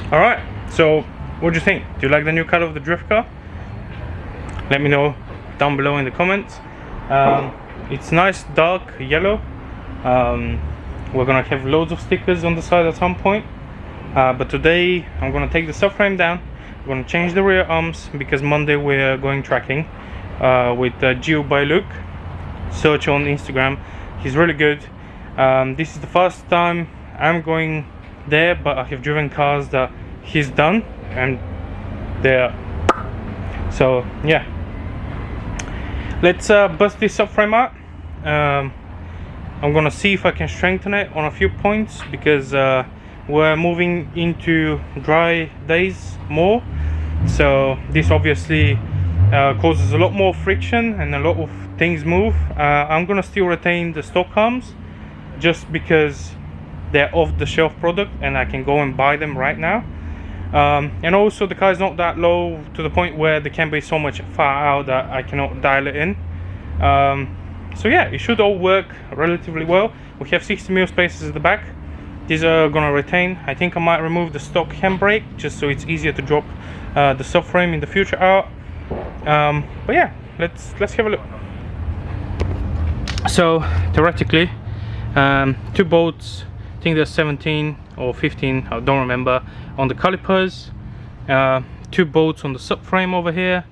All right, so what do you think? Do you like the new color of the drift car? Let me know down below in the comments. It's nice dark yellow. We're gonna have loads of stickers on the side at some point, but today I'm gonna take the subframe down. I'm gonna change the rear arms because Monday we're going tracking with Gio by Luke. Search on Instagram, he's really good. This is the first time I'm going there, but I have driven cars that he's done and they're so yeah. Let's bust this subframe out. I'm gonna see if I can strengthen it on a few points because we're moving into dry days more, so this obviously causes a lot more friction and a lot of things move. I'm gonna still retain the stock arms just because they're off-the-shelf product and I can go and buy them right now, and also the car is not that low to the point where there can be so much far out that I cannot dial it in. So yeah, it should all work relatively well. We have 60mm spaces at the back. These are gonna retain. I think I might remove the stock handbrake just so it's easier to drop the subframe in the future out. But yeah, let's have a look. So theoretically, 2 bolts, I think there's 17 or 15, I don't remember, on the calipers, 2 bolts on the subframe over here,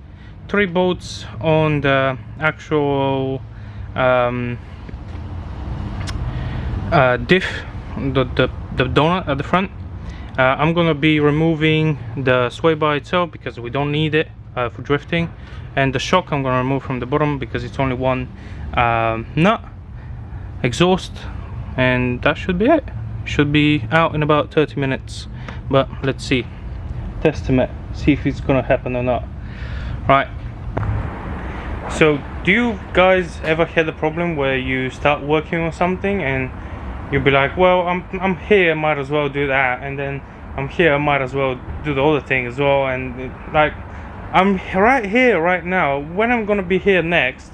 3 bolts on the actual diff, the donut at the front. I'm gonna be removing the sway bar itself because we don't need it for drifting, and the shock I'm gonna remove from the bottom because it's only one nut, exhaust, and that should be it. Should be out in about 30 minutes, but let's see, testament, see if it's gonna happen or not. Right, so do you guys ever had a problem where you start working on something and you'll be like, well, I'm here, might as well do that, and then I'm here, might as well do the other thing as well, and like I'm right here right now, when I'm gonna be here next,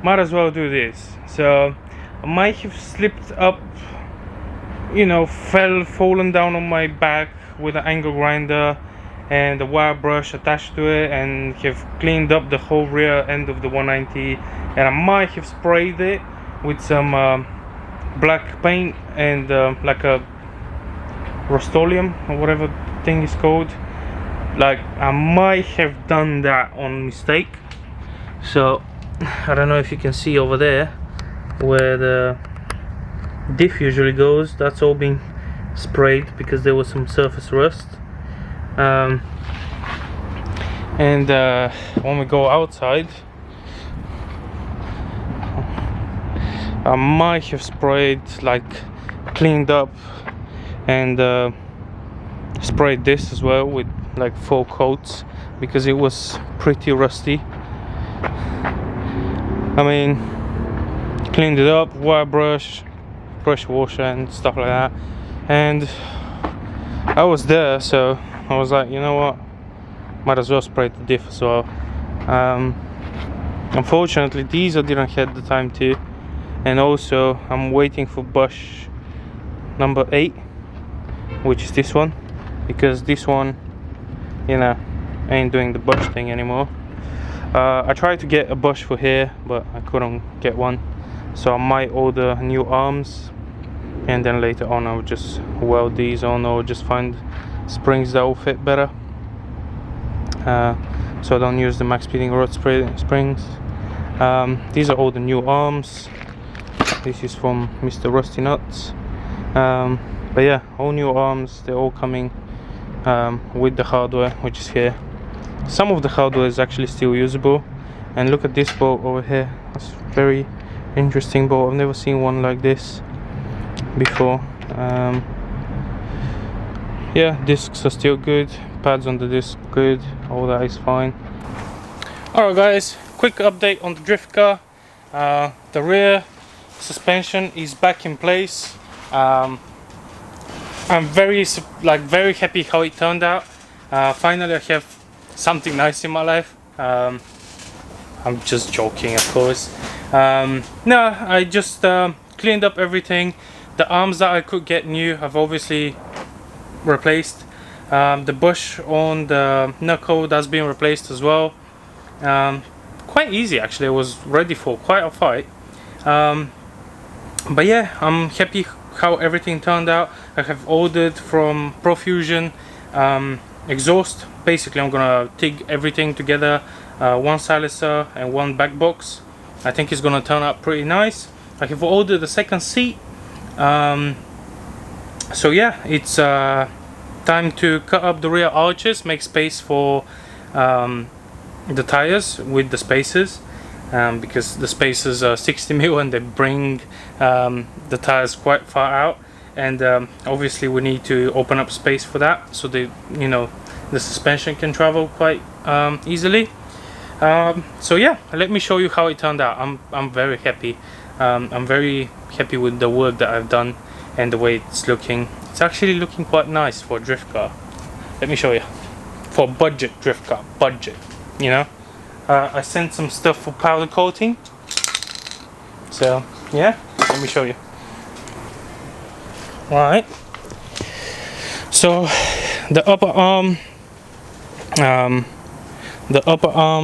might as well do this. So I might have slipped up, you know, fallen down on my back with an angle grinder and a wire brush attached to it, and have cleaned up the whole rear end of the 190, and I might have sprayed it with some black paint and like a Rust-Oleum or whatever thing is called. Like I might have done that on mistake. So I don't know if you can see over there where the diff usually goes, that's all been sprayed because there was some surface rust. And when we go outside, I might have sprayed, like cleaned up and sprayed this as well with like 4 coats because it was pretty rusty. I mean, cleaned it up, wire brush, pressure washer and stuff like that, and I was there, so I was like, you know what, might as well spray the diff as well. Unfortunately these I didn't have the time to, and also I'm waiting for bush number 8, which is this one, because this one, you know, ain't doing the bush thing anymore. I tried to get a bush for here but I couldn't get one, so I might order new arms and then later on I'll just weld these on or just find springs that will fit better, so I don't use the max speeding rod springs. These are all the new arms. This is from Mr. Rusty Nuts, but yeah, all new arms, they're all coming with the hardware which is here. Some of the hardware is actually still usable, and look at this bolt over here, that's a very interesting bolt. I've never seen one like this before. Yeah, discs are still good, pads on the disc good, all that is fine. Alright guys, quick update on the drift car. The rear suspension is back in place. I'm very happy how it turned out. Finally I have something nice in my life. I'm just joking, of course. No, I just cleaned up everything. The arms that I could get new I've obviously replaced. The bush on the knuckle that's been replaced as well. Quite easy actually. I was ready for quite a fight. But yeah, I'm happy how everything turned out. I have ordered from Profusion exhaust. Basically I'm gonna take everything together, one silencer and one back box. I think it's gonna turn out pretty nice. I have ordered the second seat. So yeah, it's time to cut up the rear arches, make space for the tires with the spacers, because the spacers are 60mm and they bring the tires quite far out, and obviously we need to open up space for that so the suspension can travel quite easily. So yeah, let me show you how it turned out. I'm very happy. I'm very happy with the work that I've done and the way it's looking. It's actually looking quite nice for a drift car. Let me show you. For a budget drift car, budget, you know. I sent some stuff for powder coating. So yeah, let me show you. Alright. So the upper arm,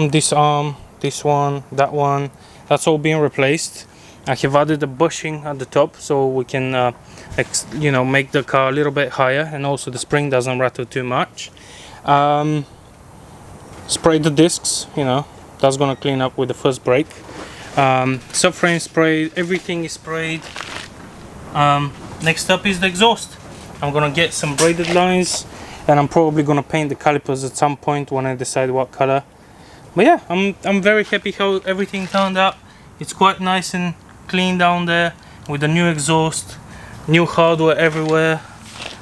this arm, this one, that one, that's all being replaced. I have added the bushing at the top so we can make the car a little bit higher, and also the spring doesn't rattle too much. Sprayed the discs, that's gonna clean up with the first brake. Subframe sprayed, everything is sprayed. Next up is the exhaust. I'm gonna get some braided lines, and I'm probably gonna paint the calipers at some point when I decide what color. But yeah, I'm very happy how everything turned out. It's quite nice and clean down there with the new exhaust, new hardware everywhere.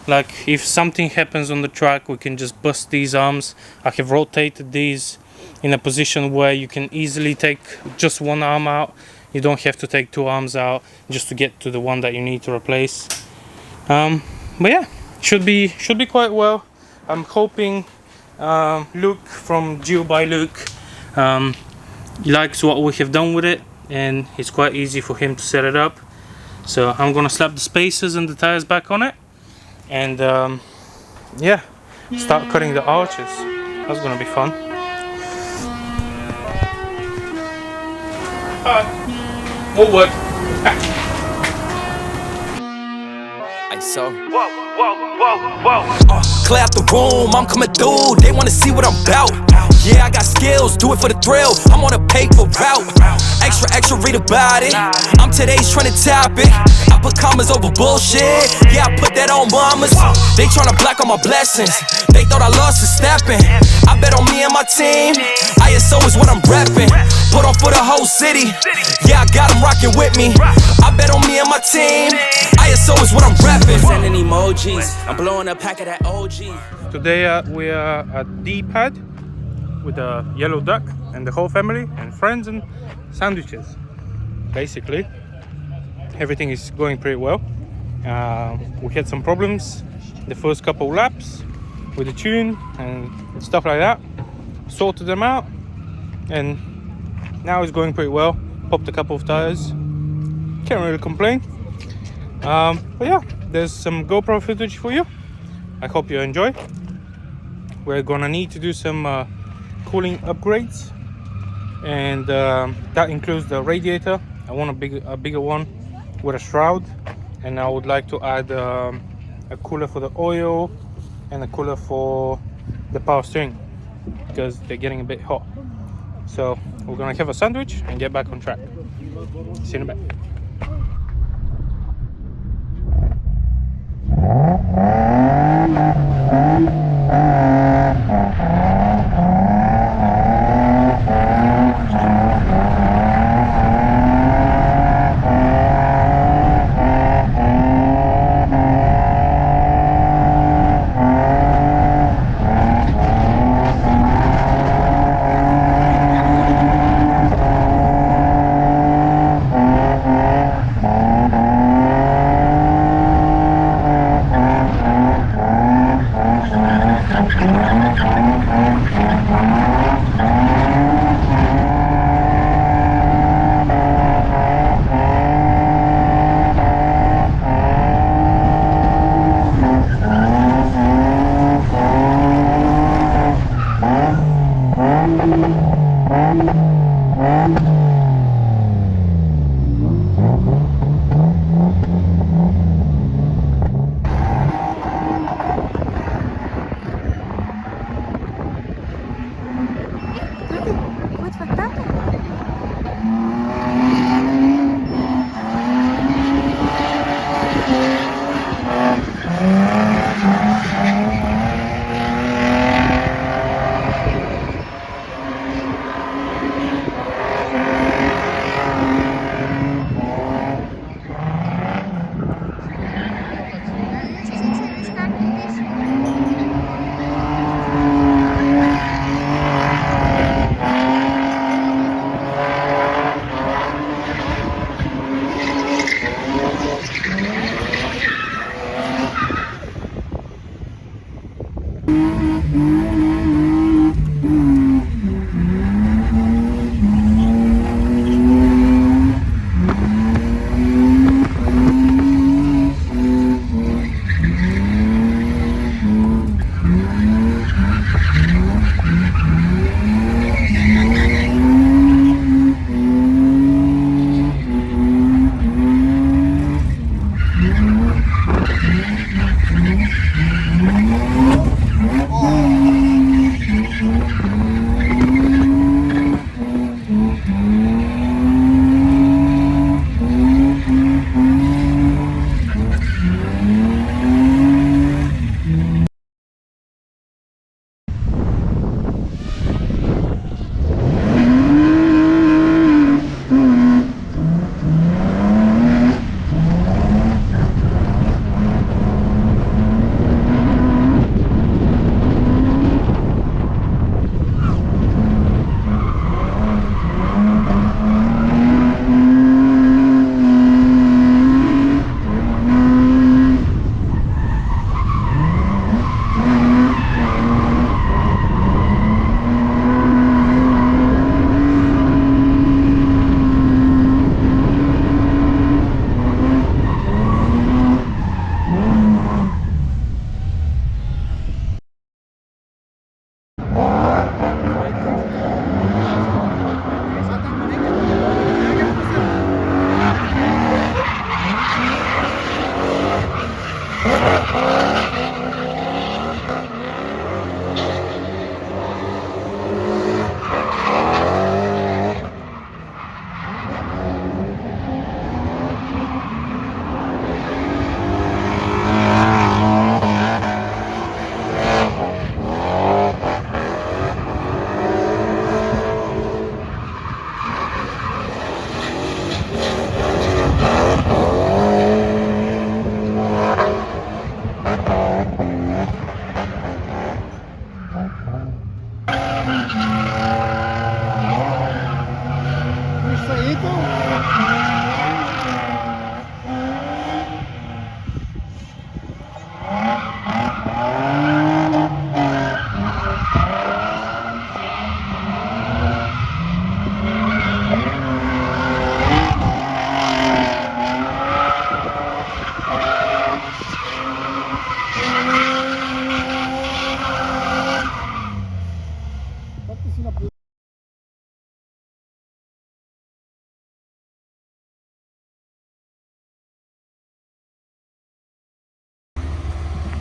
Like if something happens on the track, we can just bust these arms. I have rotated these in a position where you can easily take just one arm out. You don't have to take two arms out just to get to the one that you need to replace. But yeah, should be quite well. I'm hoping Luke from Geo by Luke likes what we have done with it, and it's quite easy for him to set it up. So I'm gonna slap the spacers and the tires back on it, and yeah, start cutting the arches. That's gonna be fun. More work. So clear out the room, I'm coming through. They wanna see what I'm about. Yeah, I got skills, do it for the thrill. I'm on a paper route. Extra, read about it. I'm today's trending topic. I put commas over bullshit. Yeah, I put that on mamas. They tryna block all my blessings. They thought I lost for stepping. I bet on me and my team. ISO is what I'm repping. Put on for the whole city. Yeah, I got them rocking with me. I bet on me and my team. ISO is what I'm repping. Sending emojis. I'm blowing a pack of that OG. Today we are at D-pad with a yellow duck and the whole family and friends and sandwiches. Basically, everything is going pretty well. We had some problems the first couple of laps with the tune and stuff like that. Sorted them out, and now it's going pretty well. Popped a couple of tires. Can't really complain. But yeah, there's some GoPro footage for you. I hope you enjoy. We're gonna need to do some cooling upgrades, and that includes the radiator. I want a bigger one with a shroud, and I would like to add a cooler for the oil and a cooler for the power steering because they're getting a bit hot. So we're gonna have a sandwich and get back on track. See you in a bit.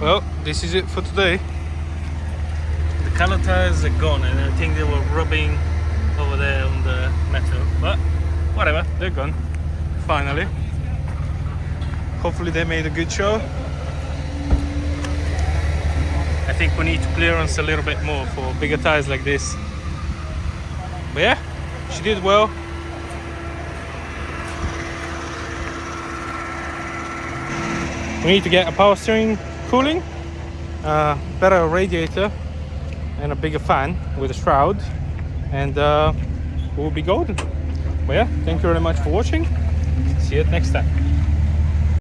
Well, this is it for today. The color tires are gone, and I think they were rubbing over there on the metal, but whatever, they're gone finally. Hopefully they made a good show. I think we need to clearance a little bit more for bigger tires like this. But yeah, she did well. We need to get a power steering cooling, better radiator, and a bigger fan with a shroud, and we'll be golden. But yeah, thank you very much for watching. See you next time.